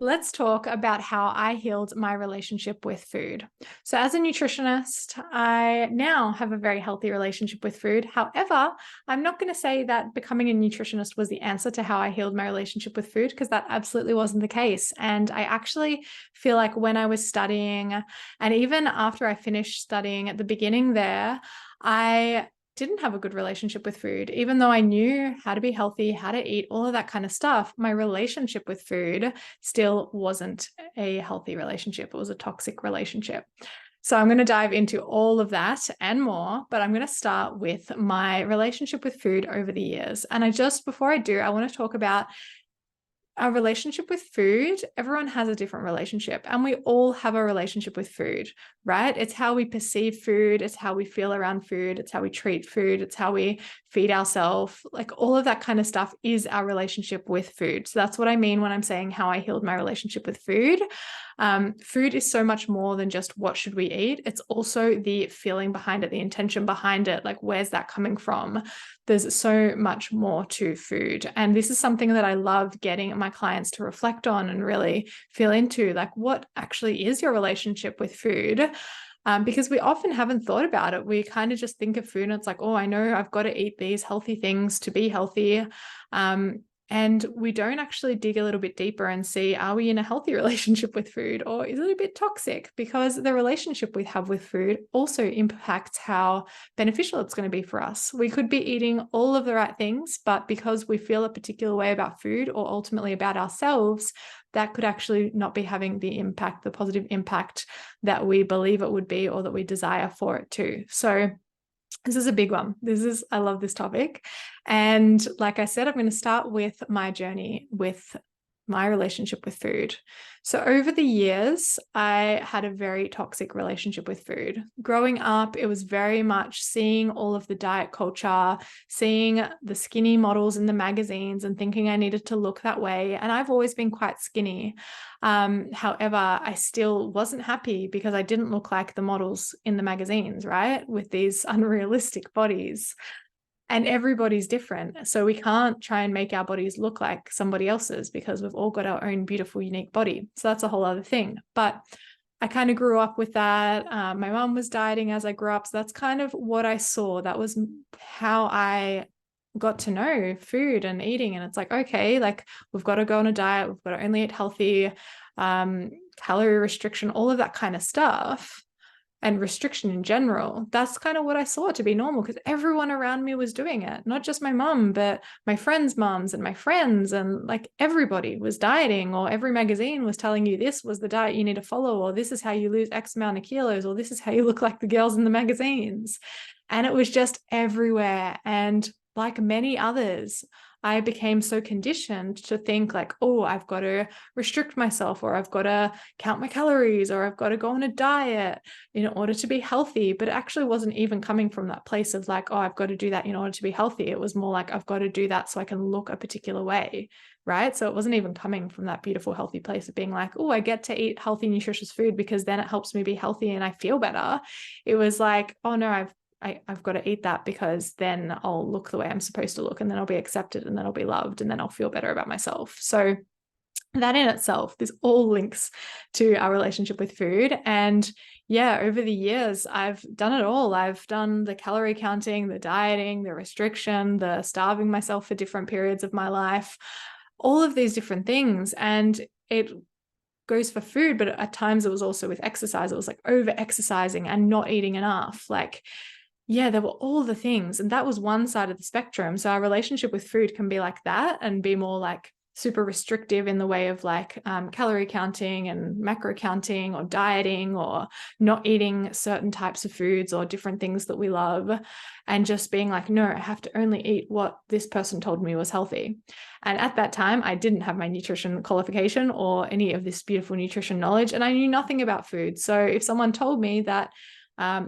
Let's talk about how I healed my relationship with food. So, as a nutritionist, I now have a very healthy relationship with food. However, I'm not going to say that becoming a nutritionist was the answer to how I healed my relationship with food, because that absolutely wasn't the case. And I actually feel like when I was studying, and even after I finished studying at the beginning there, I didn't have a good relationship with food. Even though I knew how to be healthy, how to eat, all of that kind of stuff, my relationship with food still wasn't a healthy relationship. It was a toxic relationship. So I'm going to dive into all of that and more, but I'm going to start with my relationship with food over the years. And before I do, I want to talk about our relationship with food. Everyone has a different relationship, and we all have a relationship with food, right? It's how we perceive food. It's how we feel around food. It's how we treat food. It's how we feed ourselves. Like all of that kind of stuff is our relationship with food. So that's what I mean when I'm saying how I healed my relationship with food. Food is so much more than just what should we eat. It's also the feeling behind it, the intention behind it. Like, where's that coming from? There's so much more to food. And this is something that I love getting my clients to reflect on and really feel into, like, what actually is your relationship with food? Because we often haven't thought about it. We kind of just think of food and it's like, oh, I know I've got to eat these healthy things to be healthy. And we don't actually dig a little bit deeper and see, are we in a healthy relationship with food, or is it a bit toxic? Because the relationship we have with food also impacts how beneficial it's going to be for us. We could be eating all of the right things, but because we feel a particular way about food or ultimately about ourselves, that could actually not be having the impact, the positive impact that we believe it would be or that we desire for it to. So this is a big one. I love this topic. And like I said, I'm going to start with my journey with my relationship with food. So over the years, I had a very toxic relationship with food. Growing up, it was very much seeing all of the diet culture, seeing the skinny models in the magazines and thinking I needed to look that way. And I've always been quite skinny. However, I still wasn't happy because I didn't look like the models in the magazines, right? With these unrealistic bodies. And everybody's different. So we can't try and make our bodies look like somebody else's because we've all got our own beautiful, unique body. So that's a whole other thing. But I kind of grew up with that. My mom was dieting as I grew up. So that's kind of what I saw. That was how I got to know food and eating. And it's like, okay, like we've got to go on a diet. We've got to only eat healthy, calorie restriction, all of that kind of stuff. And restriction in general, that's kind of what I saw to be normal because everyone around me was doing it. Not just my mom, but my friends' moms and my friends, and like everybody was dieting, or every magazine was telling you this was the diet you need to follow, or this is how you lose X amount of kilos, or this is how you look like the girls in the magazines. And it was just everywhere. And like many others, I became so conditioned to think like, oh, I've got to restrict myself, or I've got to count my calories, or I've got to go on a diet in order to be healthy. But it actually wasn't even coming from that place of like, oh, I've got to do that in order to be healthy. It was more like, I've got to do that so I can look a particular way, right? So it wasn't even coming from that beautiful, healthy place of being like, oh, I get to eat healthy, nutritious food because then it helps me be healthy and I feel better. It was like, oh no, I've got to eat that because then I'll look the way I'm supposed to look, and then I'll be accepted, and then I'll be loved, and then I'll feel better about myself. So that in itself, this all links to our relationship with food. And yeah, over the years, I've done it all. I've done the calorie counting, the dieting, the restriction, the starving myself for different periods of my life, all of these different things. And it goes for food, but at times it was also with exercise. It was like over exercising and not eating enough. Like, yeah, there were all the things. And that was one side of the spectrum. So our relationship with food can be like that and be more like super restrictive in the way of like calorie counting and macro counting, or dieting, or not eating certain types of foods or different things that we love, and just being like, no, I have to only eat what this person told me was healthy. And at that time, I didn't have my nutrition qualification or any of this beautiful nutrition knowledge, and I knew nothing about food. So if someone told me that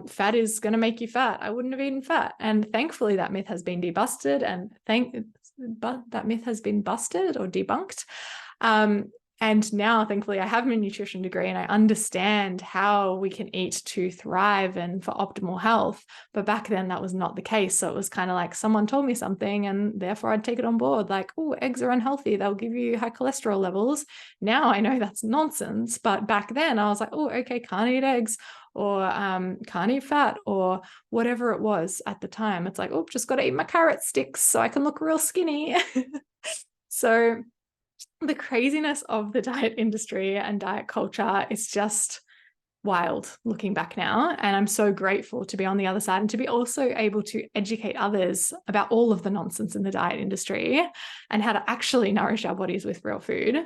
fat is going to make you fat, I wouldn't have eaten fat. And thankfully that myth has been debusted, and that myth has been busted or debunked. And now, thankfully, I have my nutrition degree and I understand how we can eat to thrive and for optimal health. But back then, that was not the case. So it was kind of like someone told me something and therefore I'd take it on board. Like, oh, eggs are unhealthy. They'll give you high cholesterol levels. Now I know that's nonsense. But back then I was like, oh, okay, can't eat eggs, or can't eat fat, or whatever it was at the time. It's like, oh, just got to eat my carrot sticks so I can look real skinny. So the craziness of the diet industry and diet culture is just wild looking back now. And I'm so grateful to be on the other side and to be also able to educate others about all of the nonsense in the diet industry and how to actually nourish our bodies with real food.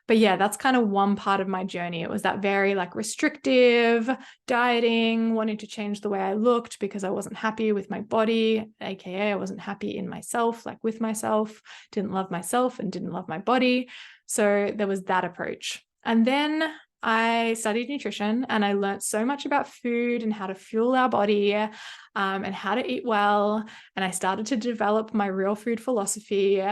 But yeah, that's kind of one part of my journey. It was that very like restrictive dieting, wanting to change the way I looked because I wasn't happy with my body, aka I wasn't happy in myself, like with myself, didn't love myself and didn't love my body. So there was that approach. And then I studied nutrition and I learned so much about food and how to fuel our body, and how to eat well. And I started to develop my real food philosophy.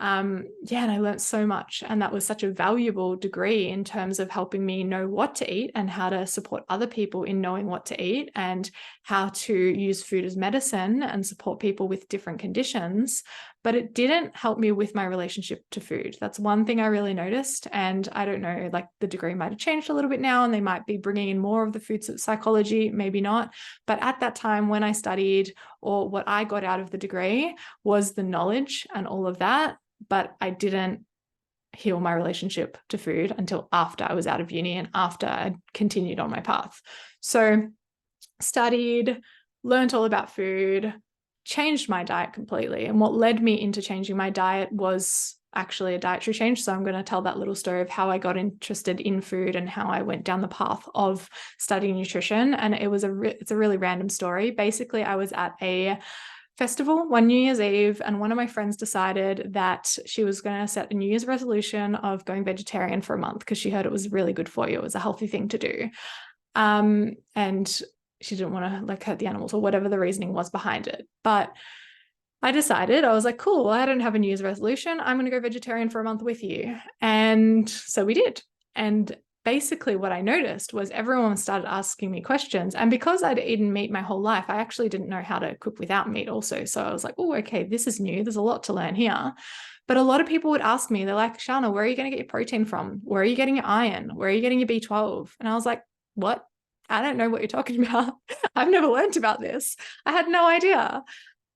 And I learned so much. And that was such a valuable degree in terms of helping me know what to eat and how to support other people in knowing what to eat and how to use food as medicine and support people with different conditions. But it didn't help me with my relationship to food. That's one thing I really noticed. And I don't know, like the degree might have changed a little bit now and they might be bringing in more of the food psychology, maybe not. But at that time when I studied, or what I got out of the degree was the knowledge and all of that. But I didn't heal my relationship to food until after I was out of uni and after I continued on my path. So studied, learned all about food, changed my diet completely. And what led me into changing my diet was actually a dietary change. So I'm going to tell that little story of how I got interested in food and how I went down the path of studying nutrition. And it's a really random story. Basically, I was at a festival one New Year's Eve, and one of my friends decided that she was going to set a New Year's resolution of going vegetarian for a month because she heard it was really good for you. It was a healthy thing to do. And she didn't want to like hurt the animals or whatever the reasoning was behind it. But I decided, I was like, cool, I don't have a New Year's resolution. I'm going to go vegetarian for a month with you. And so we did. And basically what I noticed was everyone started asking me questions. And because I'd eaten meat my whole life, I actually didn't know how to cook without meat also. So I was like, oh, okay, this is new. There's a lot to learn here. But a lot of people would ask me, they're like, Shahna, where are you going to get your protein from? Where are you getting your iron? Where are you getting your B12? And I was like, what? I don't know what you're talking about. I've never learned about this. I had no idea.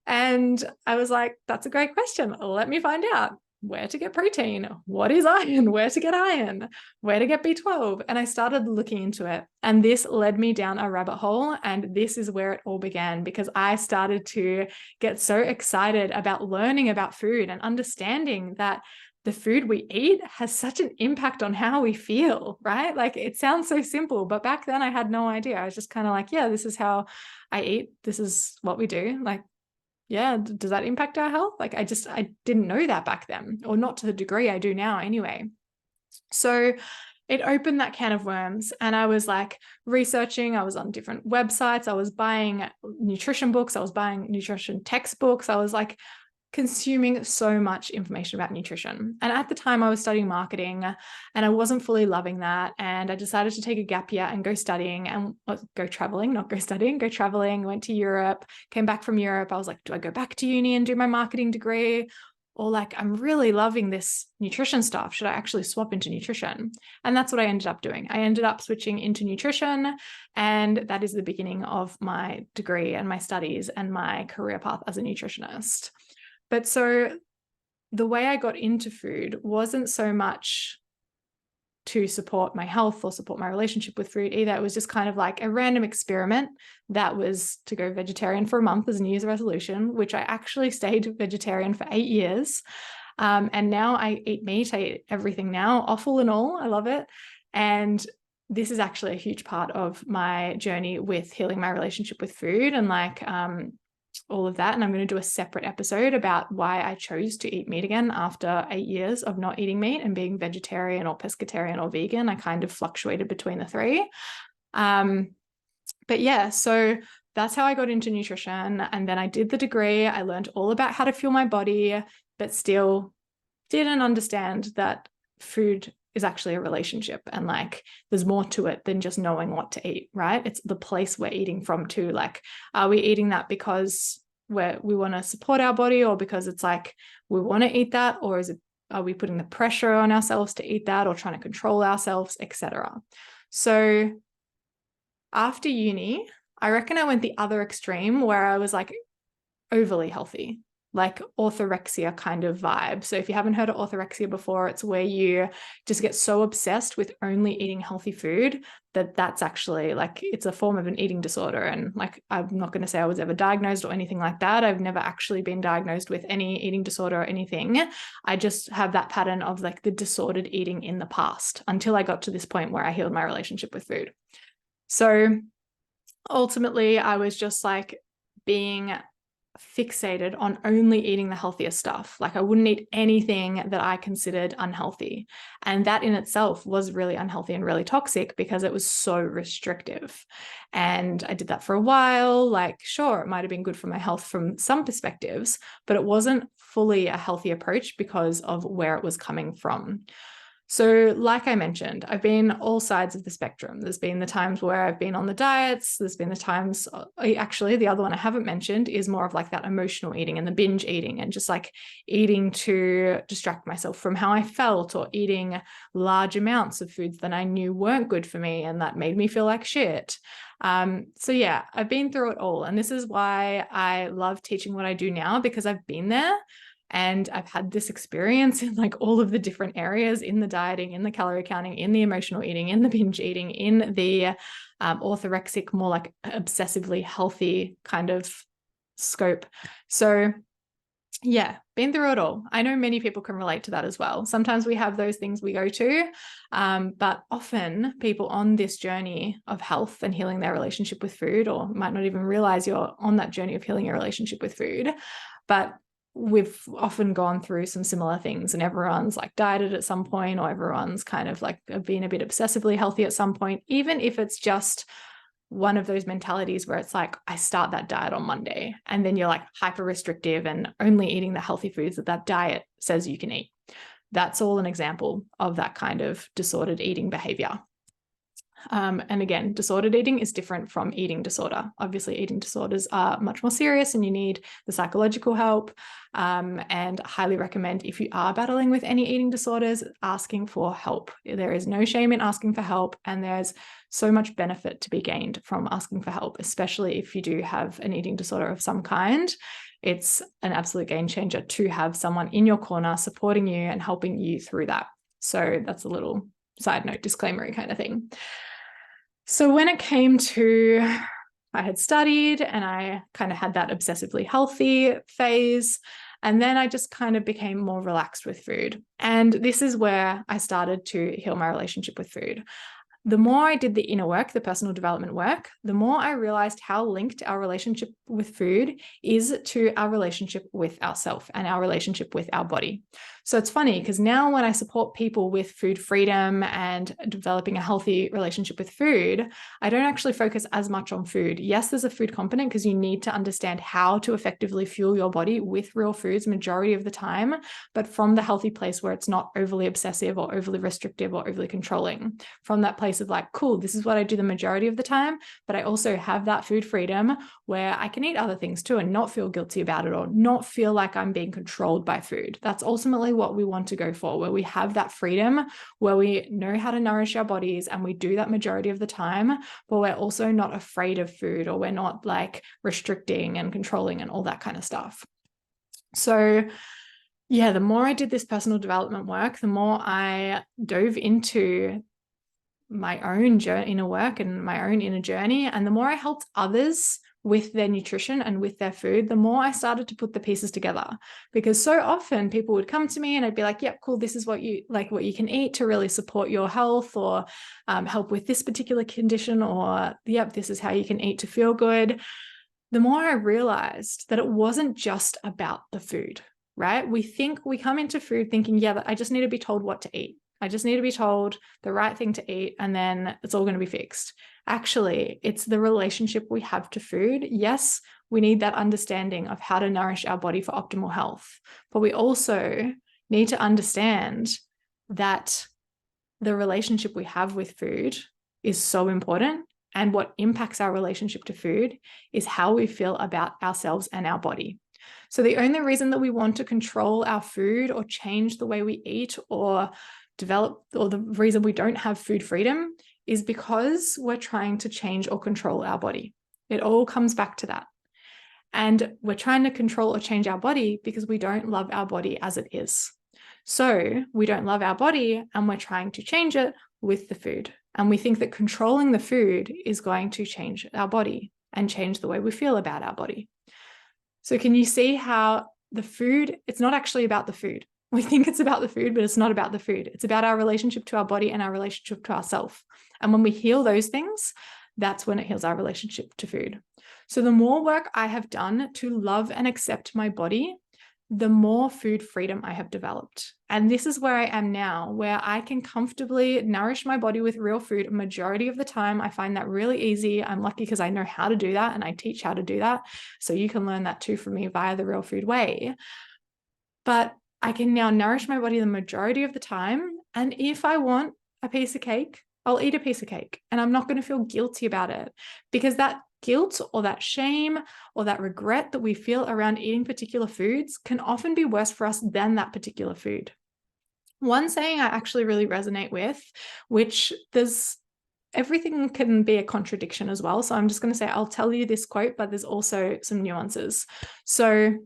And I was like, that's a great question. Let me find out where to get protein, what is iron, where to get iron, where to get B12. And I started looking into it. And this led me down a rabbit hole. And this is where it all began, because I started to get so excited about learning about food and understanding that the food we eat has such an impact on how we feel, right? Like it sounds so simple, but back then I had no idea. I was just kind of like, yeah, this is how I eat. This is what we do. Like, yeah, does that impact our health? Like I didn't know that back then, or not to the degree I do now anyway. So it opened that can of worms, and I was like researching. I was on different websites. I was buying nutrition books. I was buying nutrition textbooks. I was like consuming so much information about nutrition. And at the time I was studying marketing and I wasn't fully loving that. And I decided to take a gap year and go studying and go traveling, not go studying, go traveling, went to Europe, came back from Europe. I was like, do I go back to uni and do my marketing degree? Or like, I'm really loving this nutrition stuff. Should I actually swap into nutrition? And that's what I ended up doing. I ended up switching into nutrition. And that is the beginning of my degree and my studies and my career path as a nutritionist. But so the way I got into food wasn't so much to support my health or support my relationship with food either. It was just kind of like a random experiment that was to go vegetarian for a month as a New Year's resolution, which I actually stayed vegetarian for 8 years. And now I eat meat. I eat everything now, offal and all. I love it. And this is actually a huge part of my journey with healing my relationship with food and like all of that. And I'm going to do a separate episode about why I chose to eat meat again after 8 years of not eating meat and being vegetarian or pescatarian or vegan. I kind of fluctuated between the three. But yeah, so that's how I got into nutrition. And then I did the degree. I learned all about how to fuel my body, but still didn't understand that food is actually a relationship, and like there's more to it than just knowing what to eat, right? It's the place we're eating from too. Like, are we eating that because we want to support our body, or because it's like we want to eat that, or are we putting the pressure on ourselves to eat that, or trying to control ourselves, etc.? So after uni, I reckon I went the other extreme where I was like overly healthy, like orthorexia kind of vibe. So if you haven't heard of orthorexia before, it's where you just get so obsessed with only eating healthy food that's actually like, it's a form of an eating disorder. And like, I'm not going to say I was ever diagnosed or anything like that. I've never actually been diagnosed with any eating disorder or anything. I just have that pattern of like the disordered eating in the past until I got to this point where I healed my relationship with food. So ultimately, I was just like being fixated on only eating the healthiest stuff. Like I wouldn't eat anything that I considered unhealthy. And that in itself was really unhealthy and really toxic because it was so restrictive. And I did that for a while. Like, sure, it might have been good for my health from some perspectives, but it wasn't fully a healthy approach because of where it was coming from. So like I mentioned, I've been all sides of the spectrum. There's been the times where I've been on the diets. There's been the times, actually, the other one I haven't mentioned is more of like that emotional eating and the binge eating and just like eating to distract myself from how I felt, or eating large amounts of foods that I knew weren't good for me and that made me feel like shit. So yeah, I've been through it all. And this is why I love teaching what I do now, because I've been there. And I've had this experience in like all of the different areas, in the dieting, in the calorie counting, in the emotional eating, in the binge eating, in the orthorexic, more like obsessively healthy kind of scope. So yeah, been through it all. I know many people can relate to that as well. Sometimes we have those things we go to, but often people on this journey of health and healing their relationship with food, or might not even realize you're on that journey of healing your relationship with food, but we've often gone through some similar things, and everyone's like dieted at some point, or everyone's kind of like been a bit obsessively healthy at some point, even if it's just one of those mentalities where it's like, I start that diet on Monday, and then you're like hyper restrictive and only eating the healthy foods that diet says you can eat. That's all an example of that kind of disordered eating behavior. And again, disordered eating is different from eating disorder. Obviously, eating disorders are much more serious and you need the psychological help. And highly recommend, if you are battling with any eating disorders, asking for help. There is no shame in asking for help, and there's so much benefit to be gained from asking for help, especially if you do have an eating disorder of some kind. It's an absolute game changer to have someone in your corner supporting you and helping you through that. So that's a little side note, disclaimer kind of thing. So when it came to, I had studied and I kind of had that obsessively healthy phase, and then I just kind of became more relaxed with food. And this is where I started to heal my relationship with food. The more I did the inner work, the personal development work, the more I realized how linked our relationship with food is to our relationship with ourselves and our relationship with our body. So it's funny because now when I support people with food freedom and developing a healthy relationship with food, I don't actually focus as much on food. Yes, there's a food component because you need to understand how to effectively fuel your body with real foods majority of the time, but from the healthy place where it's not overly obsessive or overly restrictive or overly controlling. From that place of like, cool, this is what I do the majority of the time, but I also have that food freedom where I can eat other things too and not feel guilty about it, or not feel like I'm being controlled by food. That's ultimately what we want to go for, where we have that freedom, where we know how to nourish our bodies and we do that majority of the time, but we're also not afraid of food, or we're not like restricting and controlling and all that kind of stuff. So yeah, the more I did this personal development work, the more I dove into my own inner work and my own inner journey, and the more I helped others with their nutrition and with their food, the more I started to put the pieces together. Because so often people would come to me and I'd be like, yep, cool, this is what you can eat to really support your health, or help with this particular condition, or yep, this is how you can eat to feel good. The more I realized that it wasn't just about the food, right? We come into food thinking, yeah, I just need to be told what to eat. I just need to be told the right thing to eat, and then it's all going to be fixed. Actually, it's the relationship we have to food. Yes, we need that understanding of how to nourish our body for optimal health, but we also need to understand that the relationship we have with food is so important. And what impacts our relationship to food is how we feel about ourselves and our body. So the only reason that we want to control our food or change the way we eat or develop, or the reason we don't have food freedom, is because we're trying to change or control our body. It all comes back to that. And we're trying to control or change our body because we don't love our body as it is. So we don't love our body and we're trying to change it with the food. And we think that controlling the food is going to change our body and change the way we feel about our body. So can you see how the food, it's not actually about the food. We think it's about the food, but it's not about the food. It's about our relationship to our body and our relationship to ourselves. And when we heal those things, that's when it heals our relationship to food. So the more work I have done to love and accept my body, the more food freedom I have developed. And this is where I am now, where I can comfortably nourish my body with real food. Majority of the time, I find that really easy. I'm lucky because I know how to do that and I teach how to do that. So you can learn that too from me via the Real Food Way. But I can now nourish my body the majority of the time. And if I want a piece of cake, I'll eat a piece of cake and I'm not going to feel guilty about it, because that guilt or that shame or that regret that we feel around eating particular foods can often be worse for us than that particular food. One saying I actually really resonate with, which everything can be a contradiction as well. So I'm just going to say, I'll tell you this quote, but there's also some nuances. So,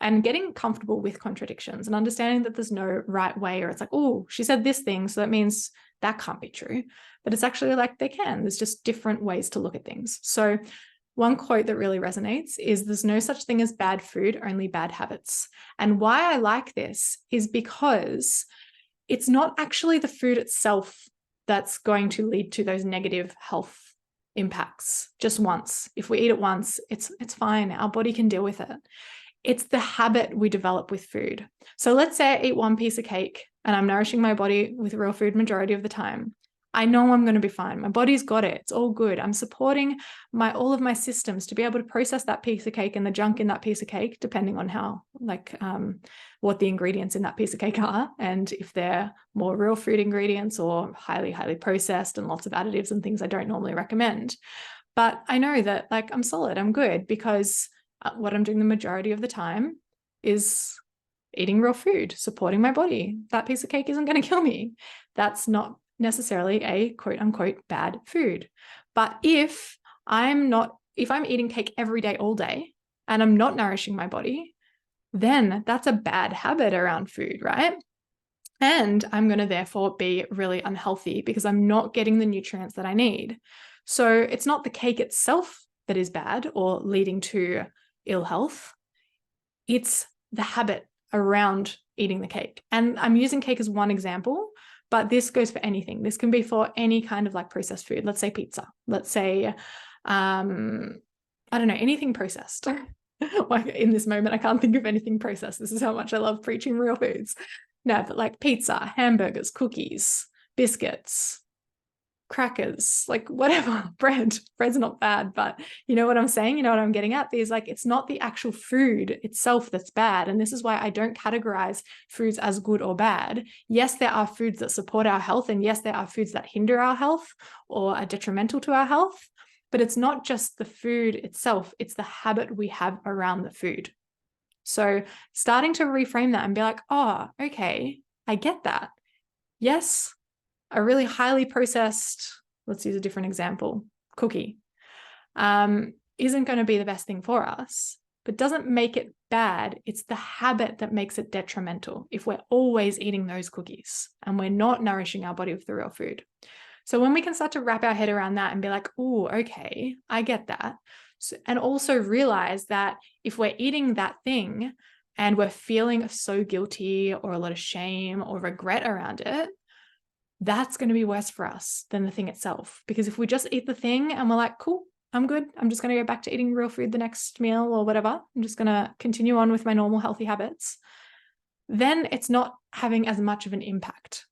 and getting comfortable with contradictions and understanding that there's no right way, or it's like, oh, she said this thing, so that means that can't be true. But it's actually like they can. There's just different ways to look at things. So one quote that really resonates is, there's no such thing as bad food, only bad habits. And why I like this is because it's not actually the food itself that's going to lead to those negative health impacts just once. If we eat it once, it's fine. Our body can deal with it. It's the habit we develop with food. So let's say I eat one piece of cake and I'm nourishing my body with real food majority of the time. I know I'm going to be fine. My body's got it. It's all good. I'm supporting all of my systems to be able to process that piece of cake and the junk in that piece of cake, depending on how, what the ingredients in that piece of cake are, and if they're more real food ingredients or highly, highly processed and lots of additives and things I don't normally recommend. But I know that I'm solid. I'm good, because what I'm doing the majority of the time is eating real food, supporting my body. That piece of cake isn't going to kill me. That's not necessarily a quote unquote bad food. But if I'm eating cake every day, all day, and I'm not nourishing my body, then that's a bad habit around food, right? And I'm going to therefore be really unhealthy because I'm not getting the nutrients that I need. So it's not the cake itself that is bad or leading to ill health. It's the habit around eating the cake. And I'm using cake as one example, but this goes for anything. This can be for any kind of processed food. Let's say pizza. Let's say, I don't know, anything processed. In this moment, I can't think of anything processed. This is how much I love preaching real foods. No, but pizza, hamburgers, cookies, biscuits, crackers, whatever, bread's not bad, but you know what I'm saying? You know what I'm getting at? It's not the actual food itself that's bad. And this is why I don't categorize foods as good or bad. Yes, there are foods that support our health. And yes, there are foods that hinder our health or are detrimental to our health, but it's not just the food itself. It's the habit we have around the food. So starting to reframe that and be like, oh, okay, I get that. Yes, a really highly processed, let's use a different example, cookie, isn't going to be the best thing for us, but doesn't make it bad. It's the habit that makes it detrimental if we're always eating those cookies and we're not nourishing our body with the real food. So when we can start to wrap our head around that and be like, oh, okay, I get that. So, and also realize that if we're eating that thing and we're feeling so guilty or a lot of shame or regret around it, that's going to be worse for us than the thing itself. Because if we just eat the thing and we're like, cool, I'm good, I'm just going to go back to eating real food the next meal or whatever, I'm just going to continue on with my normal healthy habits, then it's not having as much of an impact.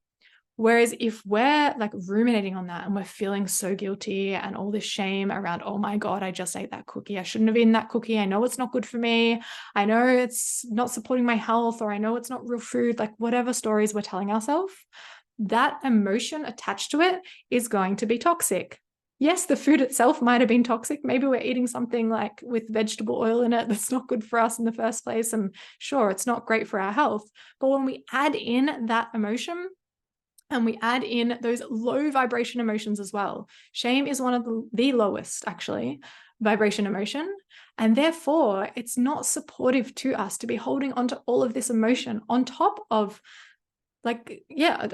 Whereas if we're ruminating on that and we're feeling so guilty and all this shame around, oh my God, I just ate that cookie. I shouldn't have eaten that cookie. I know it's not good for me. I know it's not supporting my health, or I know it's not real food, whatever stories we're telling ourselves, that emotion attached to it is going to be toxic. Yes, the food itself might have been toxic. Maybe we're eating something like with vegetable oil in it that's not good for us in the first place. And sure, it's not great for our health. But when we add in that emotion, and we add in those low vibration emotions as well. Shame is one of the lowest, actually, vibration emotion. And therefore, it's not supportive to us to be holding on to all of this emotion on top of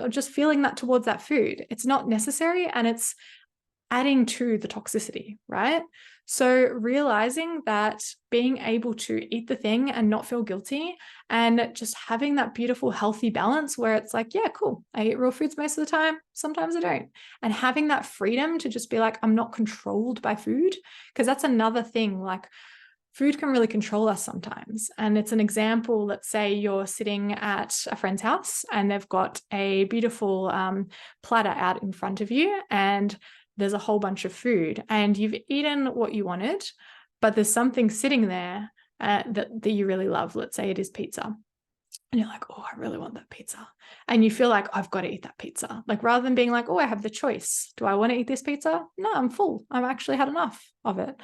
just feeling that towards that food. It's not necessary, and it's adding to the toxicity, right? So realizing that being able to eat the thing and not feel guilty, and just having that beautiful, healthy balance where it's like, yeah, cool, I eat real foods most of the time. Sometimes I don't. And having that freedom to just be like, I'm not controlled by food, because that's another thing. Like, food can really control us sometimes. And it's an example, let's say you're sitting at a friend's house and they've got a beautiful platter out in front of you, and there's a whole bunch of food, and you've eaten what you wanted, but there's something sitting there that you really love. Let's say it is pizza. And you're like, oh, I really want that pizza. And you feel like, I've got to eat that pizza. Like, rather than being like, oh, I have the choice. Do I want to eat this pizza? No, I'm full. I've actually had enough of it.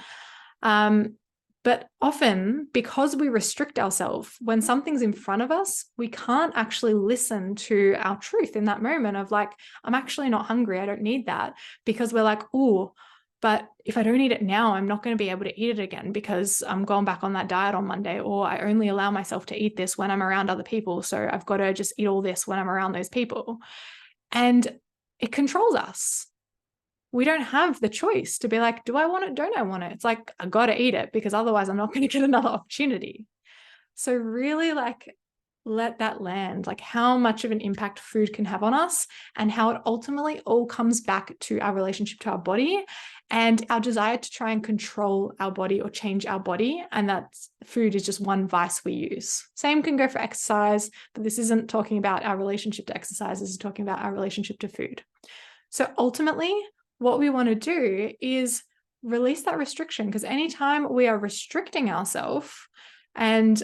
But often, because we restrict ourselves, when something's in front of us, we can't actually listen to our truth in that moment of like, I'm actually not hungry. I don't need that, because we're like, oh, but if I don't eat it now, I'm not going to be able to eat it again because I'm going back on that diet on Monday, or I only allow myself to eat this when I'm around other people. So I've got to just eat all this when I'm around those people. And it controls us. We don't have the choice to be like, do I want it? Don't I want it? It's like, I got to eat it because otherwise I'm not going to get another opportunity. So really, like, let that land, like how much of an impact food can have on us, and how it ultimately all comes back to our relationship to our body and our desire to try and control our body or change our body. And that food is just one vice we use. Same can go for exercise, but this isn't talking about our relationship to exercise. This is talking about our relationship to food. So ultimately, what we want to do is release that restriction, because anytime we are restricting ourselves and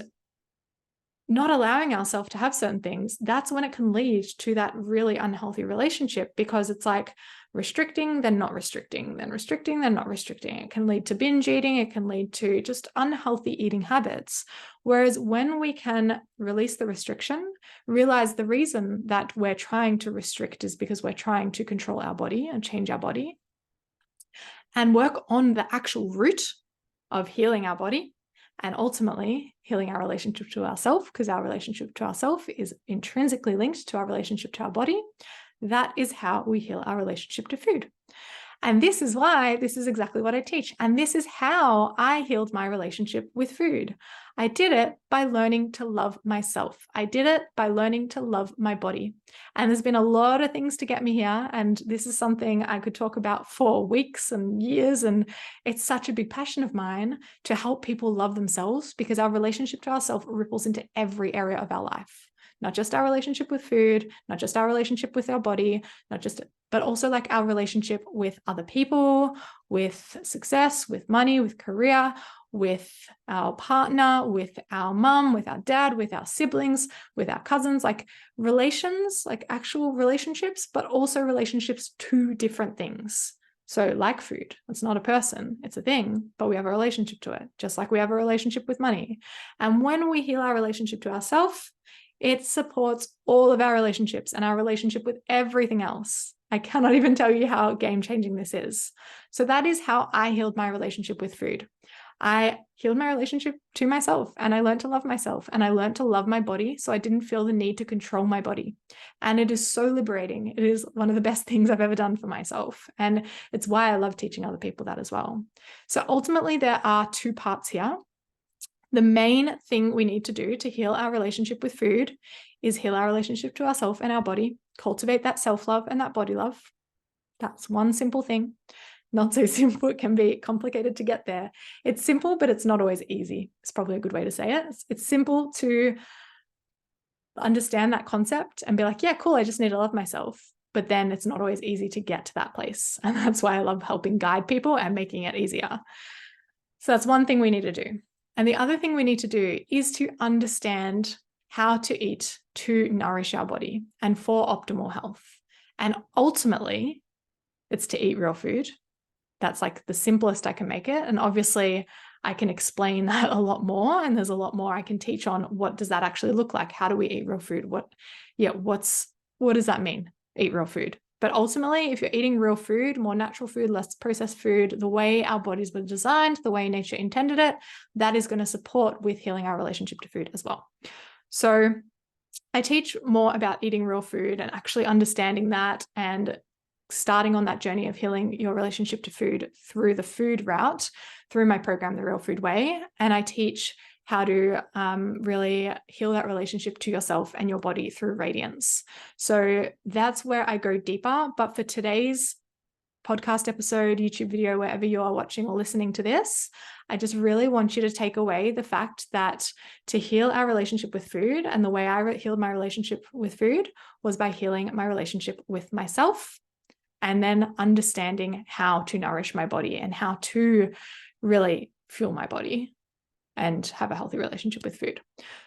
not allowing ourselves to have certain things, that's when it can lead to that really unhealthy relationship, because it's like restricting, then not restricting, then restricting, then not restricting. It can lead to binge eating. It can lead to just unhealthy eating habits. Whereas when we can release the restriction, realize the reason that we're trying to restrict is because we're trying to control our body and change our body, and work on the actual root of healing our body and ultimately healing our relationship to ourselves, because our relationship to ourselves is intrinsically linked to our relationship to our body. That is how we heal our relationship to food. And this is why this is exactly what I teach. And this is how I healed my relationship with food. I did it by learning to love myself. I did it by learning to love my body. And there's been a lot of things to get me here. And this is something I could talk about for weeks and years. And it's such a big passion of mine to help people love themselves, because our relationship to ourselves ripples into every area of our life. Not just our relationship with food, not just our relationship with our body, but also like our relationship with other people, with success, with money, with career, with our partner, with our mum, with our dad, with our siblings, with our cousins, like relations, like actual relationships, but also relationships to different things. So like food, it's not a person, it's a thing, but we have a relationship to it, just like we have a relationship with money. And when we heal our relationship to ourselves, it supports all of our relationships and our relationship with everything else. I cannot even tell you how game-changing this is. So that is how I healed my relationship with food. I healed my relationship to myself, and I learned to love myself, and I learned to love my body, so I didn't feel the need to control my body. And it is so liberating. It is one of the best things I've ever done for myself. And it's why I love teaching other people that as well. So ultimately, there are two parts here. The main thing we need to do to heal our relationship with food is heal our relationship to ourselves and our body, cultivate that self-love and that body love. That's one simple thing. Not so simple. It can be complicated to get there. It's simple, but it's not always easy. It's probably a good way to say it. It's simple to understand that concept and be like, yeah, cool, I just need to love myself. But then it's not always easy to get to that place. And that's why I love helping guide people and making it easier. So that's one thing we need to do. And the other thing we need to do is to understand how to eat to nourish our body and for optimal health. And ultimately, it's to eat real food. That's like the simplest I can make it. And obviously, I can explain that a lot more. And there's a lot more I can teach on what does that actually look like? How do we eat real food? What does that mean? Eat real food. But ultimately, if you're eating real food, more natural food, less processed food, the way our bodies were designed, the way nature intended it, that is going to support with healing our relationship to food as well. So I teach more about eating real food and actually understanding that and starting on that journey of healing your relationship to food through the food route, through my program, The Real Food Way. And I teach how to really heal that relationship to yourself and your body through radiance. So that's where I go deeper. But for today's podcast episode, YouTube video, wherever you are watching or listening to this, I just really want you to take away the fact that to heal our relationship with food, and the way I healed my relationship with food was by healing my relationship with myself, and then understanding how to nourish my body and how to really fuel my body and have a healthy relationship with food.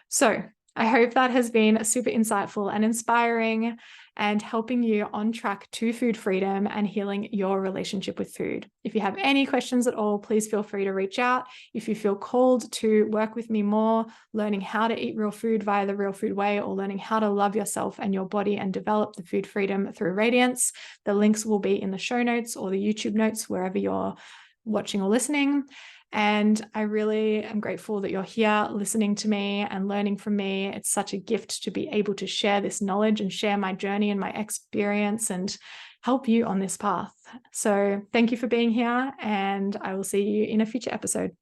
So I hope that has been super insightful and inspiring and helping you on track to food freedom and healing your relationship with food. If you have any questions at all, please feel free to reach out. If you feel called to work with me more, learning how to eat real food via the Real Food Way, or learning how to love yourself and your body and develop the food freedom through radiance, the links will be in the show notes or the YouTube notes, wherever you're watching or listening. And I really am grateful that you're here listening to me and learning from me. It's such a gift to be able to share this knowledge and share my journey and my experience and help you on this path. So thank you for being here, and I will see you in a future episode.